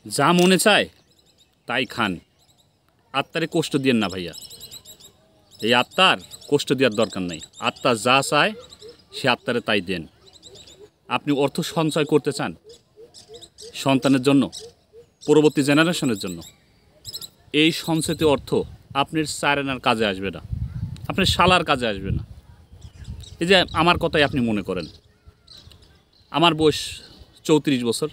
যা মনে চায় তাই খান, আত্মারে কষ্ট দিয়েন না ভাইয়া। এই আত্মার কষ্ট দেওয়ার দরকার নেই। আত্মা যা চায় সে আত্মারে তাই দেন। আপনি অর্থ সঞ্চয় করতে চান সন্তানের জন্য, পরবর্তী জেনারেশনের জন্য, এই সঞ্চিত অর্থ আপনার চারেনার কাজে আসবে না, আপনার শালার কাজে আসবে না। এই যে আমার কথাই আপনি মনে করেন, আমার বয়স 34 বছর।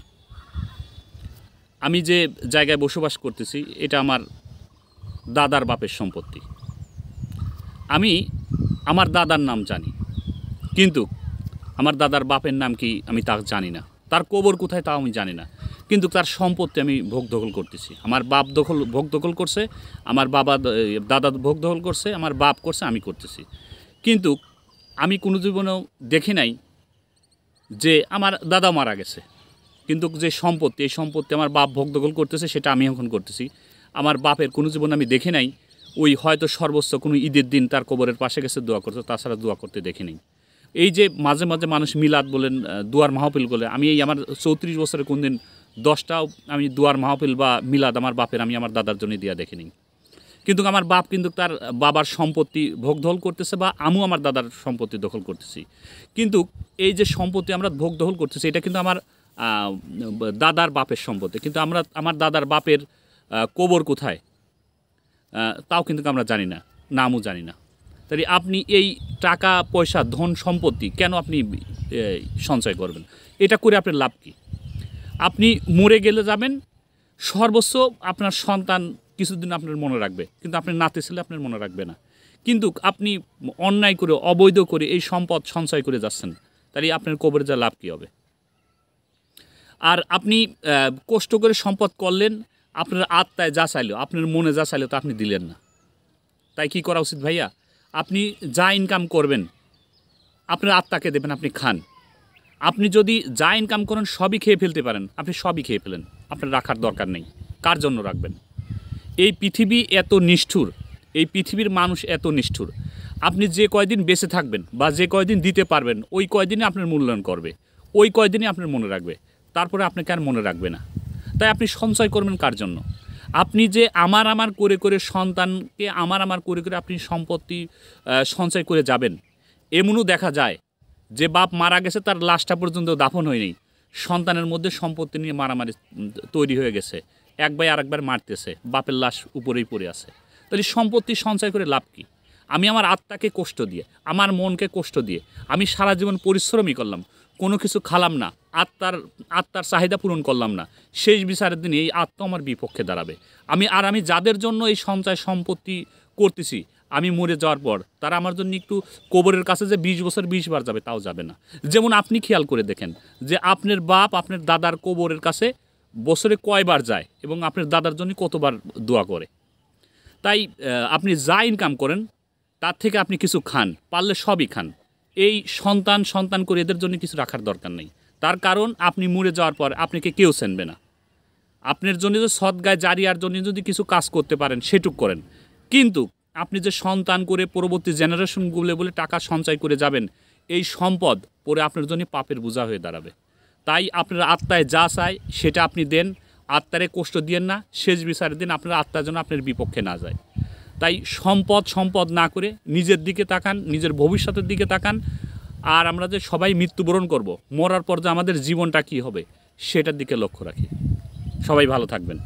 আমি যে জায়গায় বসবাস করতেছি এটা আমার দাদার বাপের সম্পত্তি। আমি আমার দাদার নাম জানি, কিন্তু আমার দাদার বাপের নাম কি আমি তা জানি না, তার কবর কোথায় তাও আমি জানি না। কিন্তু তার সম্পত্তি আমি ভোগ দখল করতেছি। আমার বাপ ভোগ দখল করছে, আমার দাদা ভোগ দখল করছে, আমার বাপ করছে, আমি করতেছি। কিন্তু আমি কোনো জীবনেও দেখি নাই যে আমার দাদা মারা গেছে, কিন্তু যে সম্পত্তি, এই সম্পত্তি আমার বাপ ভোগ দখল করতেছে, সেটা আমি এখন করতেছি। আমার বাপের কোনো জীবন আমি দেখি নাই ওই হয়তো সর্বোচ্চ কোনো ঈদের দিন তার কবরের পাশে গেছে দোয়া করতে, তাছাড়া দোয়া করতে দেখি নাই। এই যে মাঝে মাঝে মানুষ মিলাদ বলেন, দুয়ার মাহফিল বলে, আমি এই আমার 34 বছরে কোন দিন 10টাও আমি দুয়ার মাহফিল বা মিলাদ আমার বাপের আমি আমার দাদার জন্য দিয়া দেখিনি। কিন্তু আমার বাপ কিন্তু তার বাবার সম্পত্তি ভোগ দখল করতেছে, বা আমিও আমার দাদার সম্পত্তি দখল করতেছি। কিন্তু এই যে সম্পত্তি আমরা ভোগ দখল করতেছি, এটা কিন্তু আমার দাদার বাপের সম্পত্তি। কিন্তু আমার দাদার বাপের কবর কোথায় তাও কিন্তু আমরা জানি না, নামও জানি না। তাই আপনি এই টাকা পয়সা ধন সম্পত্তি কেন আপনি সঞ্চয় করবেন? এটা করে আপনার লাভ কী? আপনি মরে গেলে যাবেন, সর্বোচ্চ আপনার সন্তান কিছুদিন আপনার মনে রাখবে, কিন্তু আপনার নাতি ছেলে আপনার মনে রাখবে না। কিন্তু আপনি অন্যায় করে, অবৈধ করে এই সম্পদ সঞ্চয় করে যাচ্ছেন, তাহলে আপনার কবরে যা লাভ কী হবে? আর আপনি কষ্ট করে সম্পদ করলেন, আপনার আত্মায় যা চাইলো, আপনার মনে যা চাইলো তা আপনি দিলেন না। তাই কি করা উচিত ভাইয়া? আপনি যা ইনকাম করবেন আপনার আত্মাকে দেবেন, আপনি খান। আপনি যদি যা ইনকাম করেন সবই খেয়ে ফেলতে পারেন, আপনি সবই খেয়ে ফেলেন, আপনার রাখার দরকার নেই। কার জন্য রাখবেন? এই পৃথিবী এত নিষ্ঠুর, এই পৃথিবীর মানুষ এত নিষ্ঠুর। আপনি যে কয়দিন বেঁচে থাকবেন বা যে কয়দিন দিতে পারবেন, ওই কয়দিনই আপনার মূল্যায়ন করবে, ওই কয়দিনই আপনার মনে রাখবে, তারপরে আপনাকে আর মনে রাখবে না। তাই আপনি সঞ্চয় করবেন কার জন্য? আপনি যে আমার করে করে সন্তানকে আমার করে করে আপনি সম্পত্তি সঞ্চয় করে যাবেন, এমনও দেখা যায় যে বাপ মারা গেছে, তার লাশটা পর্যন্ত দাফন হয়নি, সন্তানের মধ্যে সম্পত্তি নিয়ে মারামারি তৈরি হয়ে গেছে, এক ভাই আরেকবার মারতেছে, বাপের লাশ উপরেই পড়ে আছে। তাহলে সম্পত্তি সঞ্চয় করে লাভ কী? আমি আমার আত্মাকে কষ্ট দিয়ে, আমার মনকে কষ্ট দিয়ে আমি সারা জীবন পরিশ্রমই করলাম, কোনো কিছু খালাম না, আত্মার চাহিদা পূরণ করলাম না, শেষ বিচারের দিনে এই আত্মা আমার বিপক্ষে দাঁড়াবে। আমি যাদের জন্য এই সঞ্চয় সম্পত্তি করতেছি, আমি মরে যাওয়ার পর তারা আমার জন্য একটু কবরের কাছে যে 20 বছর 20 বার যাবে তাও যাবে না। যেমন আপনি খেয়াল করে দেখেন যে আপনার বাপ আপনার দাদার কবরের কাছে বছরে কয়বার যায় এবং আপনার দাদার জন্য কতবার দোয়া করে। তাই আপনি যা ইনকাম করেন তার থেকে আপনি কিছু খান, পারলে সবই খান। এই সন্তান করে এদের জন্য কিছু রাখার দরকার নেই। তার কারণ আপনি মরে যাওয়ার পর আপনাকে কেউ চেনবে না। আপনার জন্য যে সদগায় জারিয়ার জন্য যদি কিছু কাজ করতে পারেন সেটুক করেন, কিন্তু আপনি যে সন্তান করে পরবর্তী জেনারেশনগুলো বলে টাকা সঞ্চয় করে যাবেন, এই সম্পদ পরে আপনার জন্য পাপের বোঝা হয়ে দাঁড়াবে। তাই আপনার আত্মায় যা চায় সেটা আপনি দেন, আত্মারে কষ্ট দিয়েন না, শেষ বিচারের দিন আপনার আত্মার জন্য আপনার বিপক্ষে না যায়। তাই সম্পদ না করে নিজের দিকে তাকান, নিজের ভবিষ্যতের দিকে তাকান। আর আমরা যে সবাই মৃত্যুবরণ করব, মরার পর যে আমাদের জীবনটা কী হবে সেটার দিকে লক্ষ্য রাখি। সবাই ভালো থাকবেন।